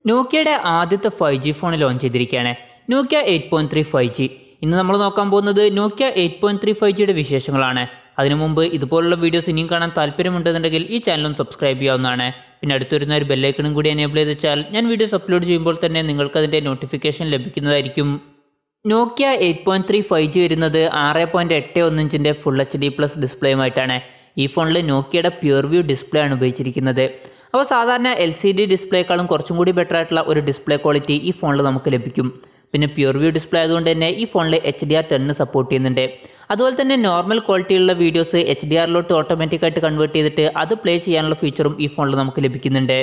നോക്കിയയുടെ ആദ്യത്തെ 5G phone launch ചെയ്തിരിക്കുകയാണ്. നോക്കിയ 8.3 5G. ഇന്ന് നമ്മൾ നോക്കാൻ പോകുന്നത് നോക്കിയ 8.3 5Gയുടെ വിശേഷങ്ങളാണ്. അതിനു മുമ്പ് ഇതുപോലുള്ള വീഡിയോസ് ഇനിയും കാണാൻ താല്പര്യമുണ്ടെന്നുണ്ടെങ്കിൽ ഈ ചാനലും സബ്സ്ക്രൈബ് ചെയ്യാവുന്നതാണ്. പിന്നെ അടുത്തുവരുന്ന ഒരു ബെല്ലൈക്കണും കൂടി എനേബിൾ ചെയ്ത് വെച്ചാൽ ഞാൻ വീഡിയോസ് അപ്ലോഡ് ചെയ്യുമ്പോൾ തന്നെ നിങ്ങൾക്ക് അതിൻ്റെ നോട്ടിഫിക്കേഷൻ ലഭിക്കുന്നതായിരിക്കും. നോക്കിയ 8.3 5G വരുന്നത് 6.81 ഇഞ്ചിൻ്റെ ഫുൾ HD+ ഡിസ്പ്ലേയുമായിട്ടാണ്. ഈ ഫോണിൽ നോക്കിയയുടെ പ്യുർ വ്യൂ ഡിസ്പ്ലേ ആണ് ഉപയോഗിച്ചിരിക്കുന്നത്. അപ്പോൾ സാധാരണ LCD ഡിസ്പ്ലേക്കാളും കുറച്ചും കൂടി ബെറ്റർ ആയിട്ടുള്ള ഒരു ഡിസ്പ്ലേ ക്വാളിറ്റി ഈ ഫോണിൽ നമുക്ക് ലഭിക്കും. പിന്നെ പ്യുർ വ്യൂ ഡിസ്പ്ലേ ആയതുകൊണ്ട് തന്നെ ഈ ഫോണിൽ HDR10 സപ്പോർട്ട് ചെയ്യുന്നുണ്ട്. അതുപോലെ തന്നെ നോർമൽ ക്വാളിറ്റിയുള്ള വീഡിയോസ് HDRലോട്ട് ഓട്ടോമാറ്റിക്കായിട്ട് കൺവേർട്ട് ചെയ്തിട്ട് അത് പ്ലേ ചെയ്യാനുള്ള ഫീച്ചറും ഈ ഫോണിൽ നമുക്ക് ലഭിക്കുന്നുണ്ട്.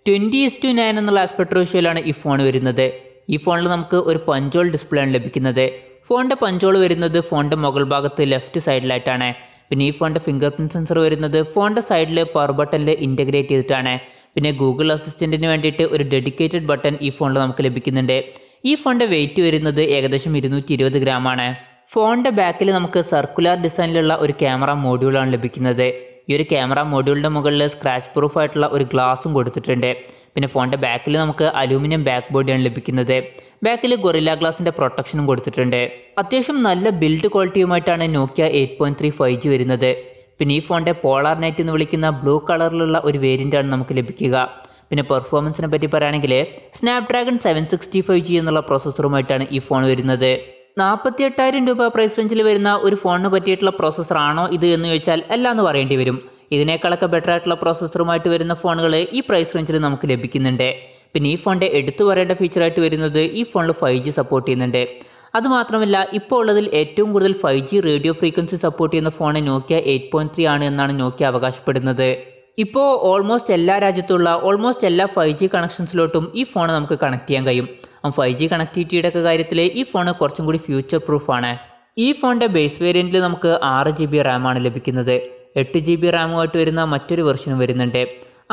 20:9 എന്നുള്ള ആസ്പെക്ട് റേഷ്യോയിലാണ് ഈ ഫോൺ വരുന്നത്. ഈ ഫോണിൽ നമുക്ക് ഒരു പഞ്ചോൾ ഡിസ്പ്ലേ ആണ് ലഭിക്കുന്നത്. ഫോണിൻ്റെ പഞ്ചോൾ വരുന്നത് ഫോണിൻ്റെ മുകൾ ഭാഗത്ത് ലെഫ്റ്റ് സൈഡിലായിട്ടാണ്. പിന്നെ ഈ ഫോണിൻ്റെ ഫിംഗർ പ്രിൻറ്റ് സെൻസർ വരുന്നത് ഫോണിൻ്റെ സൈഡിൽ പവർ ബട്ടണിൽ ഇൻ്റഗ്രേറ്റ് ചെയ്തിട്ടാണ്. പിന്നെ ഗൂഗിൾ അസിസ്റ്റൻറ്റിന് വേണ്ടിയിട്ട് ഒരു ഡെഡിക്കേറ്റഡ് ബട്ടൺ ഈ ഫോണിൽ നമുക്ക് ലഭിക്കുന്നുണ്ട്. ഈ ഫോണിൻ്റെ വെയിറ്റ് വരുന്നത് ഏകദേശം 220 ഗ്രാമാണ്. ഫോണിൻ്റെ ബാക്കിൽ നമുക്ക് സർക്കുലർ ഡിസൈനിലുള്ള ഒരു ക്യാമറ മോഡ്യൂളാണ് ലഭിക്കുന്നത്. ഈ ഒരു ക്യാമറ മോഡ്യൂളിൻ്റെ മുകളിൽ സ്ക്രാച്ച് പ്രൂഫ് ആയിട്ടുള്ള ഒരു ഗ്ലാസും കൊടുത്തിട്ടുണ്ട്. പിന്നെ ഫോണിൻ്റെ ബാക്കിൽ നമുക്ക് അലൂമിനിയം ബാക്ക് ബോഡിയാണ് ലഭിക്കുന്നത്. ബാക്കിൽ ഗൊറില്ല ഗ്ലാസിൻ്റെ പ്രൊട്ടക്ഷനും കൊടുത്തിട്ടുണ്ട്. അത്യാവശ്യം നല്ല ബിൽഡ് ക്വാളിറ്റിയുമായിട്ടാണ് നോക്കിയ 8.3 5G വരുന്നത്. പിന്നെ ഈ ഫോണിൻ്റെ പോളാർ നൈറ്റ് എന്ന് വിളിക്കുന്ന ബ്ലൂ കളറിലുള്ള ഒരു വേരിയൻ്റാണ് നമുക്ക് ലഭിക്കുക. പിന്നെ പെർഫോമൻസിനെ പറ്റി പറയുകയാണെങ്കിൽ സ്നാപ്ഡ്രാഗൺ 765G എന്നുള്ള പ്രോസസ്സറുമായിട്ടാണ് ഈ ഫോൺ വരുന്നത്. 48,000 രൂപ പ്രൈസ് റേഞ്ചിൽ വരുന്ന ഒരു ഫോണിന് പറ്റിയിട്ടുള്ള പ്രോസസ്സറാണോ ഇത് എന്ന് ചോദിച്ചാൽ അല്ല എന്ന് പറയേണ്ടി വരും. ഇതിനേക്കാളൊക്കെ ബെറ്റർ ആയിട്ടുള്ള പ്രോസസ്സറുമായിട്ട് വരുന്ന ഫോണുകൾ ഈ പ്രൈസ് റേഞ്ചിൽ നമുക്ക് ലഭിക്കുന്നുണ്ട്. പിന്നെ ഈ ഫോണിൻ്റെ എടുത്തു പറയേണ്ട ഫീച്ചറായിട്ട് വരുന്നത് ഈ ഫോണിൽ 5G സപ്പോർട്ട് ചെയ്യുന്നുണ്ട്. അതുമാത്രമല്ല ഇപ്പോൾ ഉള്ളതിൽ ഏറ്റവും കൂടുതൽ 5G റേഡിയോ ഫ്രീക്വൻസി സപ്പോർട്ട് ചെയ്യുന്ന ഫോൺ നോക്കിയ 8.3 ആണ് എന്നാണ് നോക്കിയ അവകാശപ്പെടുന്നത്. ഇപ്പോൾ ഓൾമോസ്റ്റ് എല്ലാ രാജ്യത്തുള്ള ഓൾമോസ്റ്റ് എല്ലാ 5G കണക്ഷൻസിലോട്ടും ഈ ഫോൺ നമുക്ക് കണക്ട് ചെയ്യാൻ കഴിയും. 5G കണക്ടിവിറ്റിയുടെ ഒക്കെ കാര്യത്തിൽ ഈ ഫോൺ കുറച്ചും കൂടി ഫ്യൂച്ചർ പ്രൂഫാണ്. ഈ ഫോണിൻ്റെ ബേസ് വേരിയൻറ്റിൽ നമുക്ക് 6GB റാമാണ് ലഭിക്കുന്നത്. 8GB റാമുമായിട്ട് വരുന്ന മറ്റൊരു വെർഷനും വരുന്നുണ്ട്.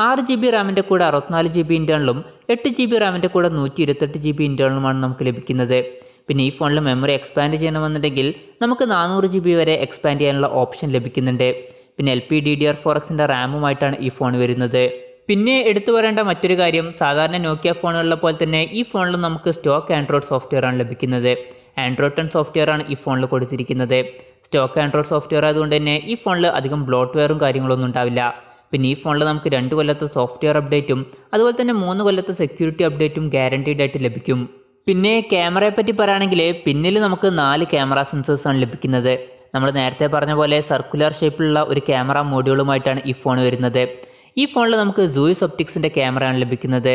6GB റാമിൻ്റെ കൂടെ 64GB ഇൻറ്റേണലും 8GB റാമിൻ്റെ കൂടെ 128GB ഇൻറ്റേണലുമാണ് നമുക്ക് ലഭിക്കുന്നത്. പിന്നെ ഈ ഫോണിൽ മെമ്മറി എക്സ്പാൻഡ് ചെയ്യണമെന്നുണ്ടെങ്കിൽ നമുക്ക് 400GB വരെ എക്സ്പാൻഡ് ചെയ്യാനുള്ള ഓപ്ഷൻ ലഭിക്കുന്നുണ്ട്. പിന്നെ LPDDR4Xൻ്റെ റാമുമായിട്ടാണ് ഈ ഫോൺ വരുന്നത്. പിന്നെ എടുത്തു പറയേണ്ട മറ്റൊരു കാര്യം, സാധാരണ നോക്കിയ ഫോണുകളിലെ പോലെ തന്നെ ഈ ഫോണിൽ നമുക്ക് സ്റ്റോക്ക് ആൻഡ്രോയിഡ് സോഫ്റ്റ്വെയർ ആണ് ലഭിക്കുന്നത്. ആൻഡ്രോയിഡ് 10 സോഫ്റ്റ്വെയർ ആണ് ഈ ഫോണിൽ കൊടുത്തിരിക്കുന്നത്. സ്റ്റോക്ക് ആൻഡ്രോയിഡ് സോഫ്റ്റ്വെയർ ആയതുകൊണ്ട് തന്നെ ഈ ഫോണിൽ അധികം ബ്ലോട്ട്വെയറും കാര്യങ്ങളൊന്നും ഉണ്ടാവില്ല. പിന്നെ ഈ ഫോണിൽ നമുക്ക് 2 കൊല്ലത്തെ സോഫ്റ്റ്വെയർ അപ്ഡേറ്റും അതുപോലെ തന്നെ 3 കൊല്ലത്തെ സെക്യൂരിറ്റി അപ്ഡേറ്റും ഗ്യാരണ്ടീഡ് ആയിട്ട് ലഭിക്കും. പിന്നെ ക്യാമറയെ പറ്റി പറയുകയാണെങ്കിൽ പിന്നിൽ നമുക്ക് 4 ക്യാമറ സെൻസേഴ്സ് ആണ് ലഭിക്കുന്നത്. നമ്മൾ നേരത്തെ പറഞ്ഞ പോലെ സർക്കുലർ ഷേപ്പിലുള്ള ഒരു ക്യാമറ മോഡ്യൂളുമായിട്ടാണ് ഈ ഫോൺ വരുന്നത്. ഈ ഫോണിൽ നമുക്ക് സൂയിസ് ഒപ്റ്റിക്സിൻ്റെ ക്യാമറയാണ് ലഭിക്കുന്നത്.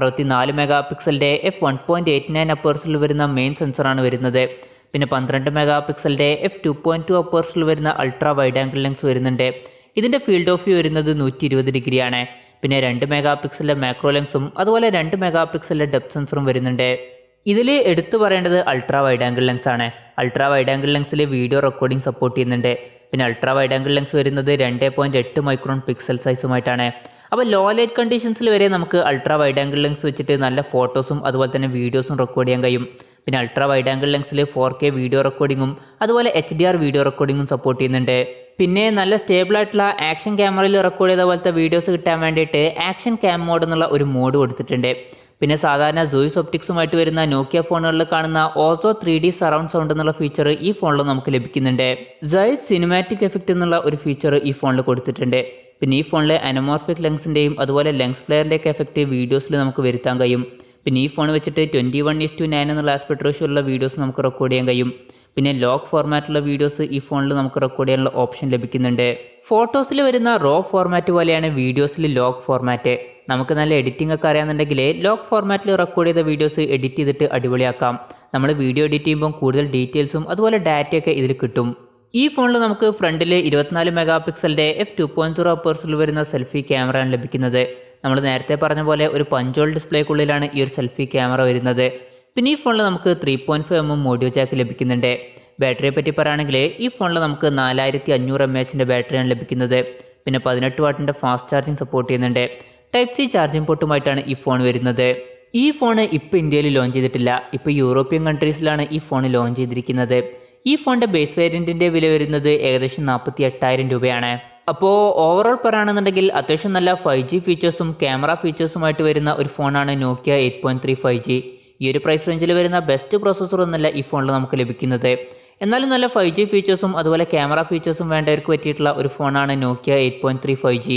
64 മെഗാ പിക്സലിൻ്റെ f1.89 അപ്പേഴ്സിൽ വരുന്ന മെയിൻ സെൻസറാണ് വരുന്നത്. പിന്നെ 12 മെഗാ പിക്സലിൻ്റെ f2.2 അപ്പേഴ്സിൽ വരുന്ന അൾട്രാ വൈഡ് ആംഗിൾ ലെൻസ് വരുന്നുണ്ട്. ഇതിൻ്റെ ഫീൽഡ് ഓഫ് വ്യൂ വരുന്നത് 120 ഡിഗ്രിയാണ്. പിന്നെ 2 മെഗാ പിക്സലിൻ്റെ മാക്രോ ലെൻസും അതുപോലെ 2 മെഗാ പിക്സലിൻ്റെ ഡെപ്ത് സെൻസറും വരുന്നുണ്ട്. ഇതിൽ എടുത്തു പറയേണ്ടത് അൾട്രാ വൈഡ് ആംഗിൾ ലെൻസ് ആണ്. അൾട്രാ വൈഡ് ആംഗിൾ ലെൻസിൽ വീഡിയോ റെക്കോർഡിംഗ് സപ്പോർട്ട് ചെയ്യുന്നുണ്ട്. പിന്നെ അൾട്രാ വൈഡ് ആംഗിൾ ലെൻസ് വരുന്നത് 2.8 മൈക്രോൺ പിക്സൽ സൈസുമായിട്ടാണ്. അപ്പോൾ ലോ ലൈറ്റ് കണ്ടീഷൻസിൽ വരെ നമുക്ക് അൾട്രാ വൈഡ് ആംഗിൾ ലെൻസ് വെച്ചിട്ട് നല്ല ഫോട്ടോസും അതുപോലെ തന്നെ വീഡിയോസും റെക്കോർഡ് ചെയ്യാൻ കഴിയും. പിന്നെ അൾട്രാ വൈഡ് ആംഗിൾ ലെൻസിൽ 4K വീഡിയോ റെക്കോർഡിങ്ങും അതുപോലെ HDR വീഡിയോ റെക്കോർഡിങ്ങും സപ്പോർട്ട് ചെയ്യുന്നുണ്ട്. പിന്നെ നല്ല സ്റ്റേബിൾ ആയിട്ടുള്ള ആക്ഷൻ ക്യാമറയിൽ റെക്കോർഡ് ചെയ്ത പോലത്തെ വീഡിയോസ് കിട്ടാൻ വേണ്ടിയിട്ട് ആക്ഷൻ ക്യാം മോഡ് എന്നുള്ള ഒരു മോഡ് കൊടുത്തിട്ടുണ്ട്. പിന്നെ സാധാരണ സൂയിസ് ഒപ്റ്റിക്സുമായിട്ട് വരുന്ന നോക്കിയ ഫോണുകളിൽ കാണുന്ന ഓസോ 3D സറൗണ്ട് സൗണ്ട് എന്നുള്ള ഫീച്ചർ ഈ ഫോണിൽ നമുക്ക് ലഭിക്കുന്നുണ്ട്. സൈസ് സിനിമാറ്റിക് എഫക്റ്റ് എന്നുള്ള ഒരു ഫീച്ചർ ഈ ഫോണിൽ കൊടുത്തിട്ടുണ്ട്. പിന്നെ ഈ ഫോണിൽ അനമോർഫിക് ലെൻസിൻ്റെയും അതുപോലെ ലെൻസ് ഫ്ലെയറിൻ്റെയൊക്കെ എഫക്റ്റ് വീഡിയോസിൽ നമുക്ക് വരുത്താൻ കഴിയും. പിന്നെ ഈ ഫോൺ വെച്ചിട്ട് 21:9 എന്നുള്ള ആസ്പെക്ട് റേഷ്യോയുള്ള വീഡിയോസ് നമുക്ക് റെക്കോർഡ് ചെയ്യാൻ കഴിയും. പിന്നെ ലോഗ് ഫോർമാറ്റുള്ള വീഡിയോസ് ഈ ഫോണിൽ നമുക്ക് റെക്കോർഡ് ചെയ്യാനുള്ള ഓപ്ഷൻ ലഭിക്കുന്നുണ്ട്. ഫോട്ടോസിൽ വരുന്ന റോ ഫോർമാറ്റ് പോലെയാണ് വീഡിയോസിൽ ലോഗ് ഫോർമാറ്റ്. നമുക്ക് നല്ല എഡിറ്റിംഗ് ഒക്കെ അറിയാമെന്നുണ്ടെങ്കിൽ ലോഗ് ഫോർമാറ്റിൽ റെക്കോർഡ് ചെയ്ത വീഡിയോസ് എഡിറ്റ് ചെയ്തിട്ട് അടിപൊളിയാക്കാം. നമ്മൾ വീഡിയോ എഡിറ്റ് ചെയ്യുമ്പോൾ കൂടുതൽ ഡീറ്റെയിൽസും അതുപോലെ ഡാറ്റയൊക്കെ ഇതിൽ കിട്ടും. ഈ ഫോണിൽ നമുക്ക് ഫ്രണ്ടിൽ 24 മെഗാ പിക്സലിൻ്റെ f2.0 അപ്പേഴ്സിൽ വരുന്ന സെൽഫി ക്യാമറയാണ് ലഭിക്കുന്നത്. നമ്മൾ നേരത്തെ പറഞ്ഞ പോലെ ഒരു പഞ്ചോൾ ഡിസ്പ്ലേക്കുള്ളിലാണ് ഈ ഒരു സെൽഫി ക്യാമറ വരുന്നത്. പിന്നെ ഈ ഫോണിൽ നമുക്ക് 3.5mm ഓഡിയോ ജാക്ക് ലഭിക്കുന്നുണ്ട്. ബാറ്ററിയെ പറ്റി പറയുകയാണെങ്കിൽ ഈ ഫോണിൽ നമുക്ക് 4500 mAhൻ്റെ ബാറ്ററിയാണ് ലഭിക്കുന്നത്. പിന്നെ 18 വാട്ടിൻ്റെ ഫാസ്റ്റ് ചാർജിങ് സപ്പോർട്ട് ചെയ്യുന്നുണ്ട്. Type-C ചാർജിംഗ് പോർട്ടുമായിട്ടാണ് ഈ ഫോൺ വരുന്നത്. ഈ ഫോൺ ഇപ്പോൾ ഇന്ത്യയിൽ ലോഞ്ച് ചെയ്തിട്ടില്ല. ഇപ്പോൾ യൂറോപ്യൻ കൺട്രീസിലാണ് ഈ ഫോൺ ലോഞ്ച് ചെയ്തിരിക്കുന്നത്. ഈ ഫോണിൻ്റെ ബേസ് വേരിയൻറ്റിൻ്റെ വില വരുന്നത് ഏകദേശം 48,000 രൂപയാണ്. അപ്പോൾ ഓവറോൾ പറയുകയാണെന്നുണ്ടെങ്കിൽ അത്യാവശ്യം നല്ല 5G ഫീച്ചേഴ്സും ക്യാമറ ഫീച്ചേഴ്സുമായിട്ട് വരുന്ന ഒരു ഫോണാണ് നോക്കിയ 8.3 5G. ഈ ഒരു പ്രൈസ് റേഞ്ചിൽ വരുന്ന ബെസ്റ്റ് പ്രോസസ്സർ ഒന്നല്ല ഈ ഫോണിൽ നമുക്ക് ലഭിക്കുന്നത്. എന്നാലും നല്ല 5G ഫീച്ചേഴ്സും അതുപോലെ ക്യാമറ ഫീച്ചേഴ്സും വേണ്ടവർക്ക് പറ്റിയിട്ടുള്ള ഒരു ഫോണാണ് നോക്കിയ 8.3 5G.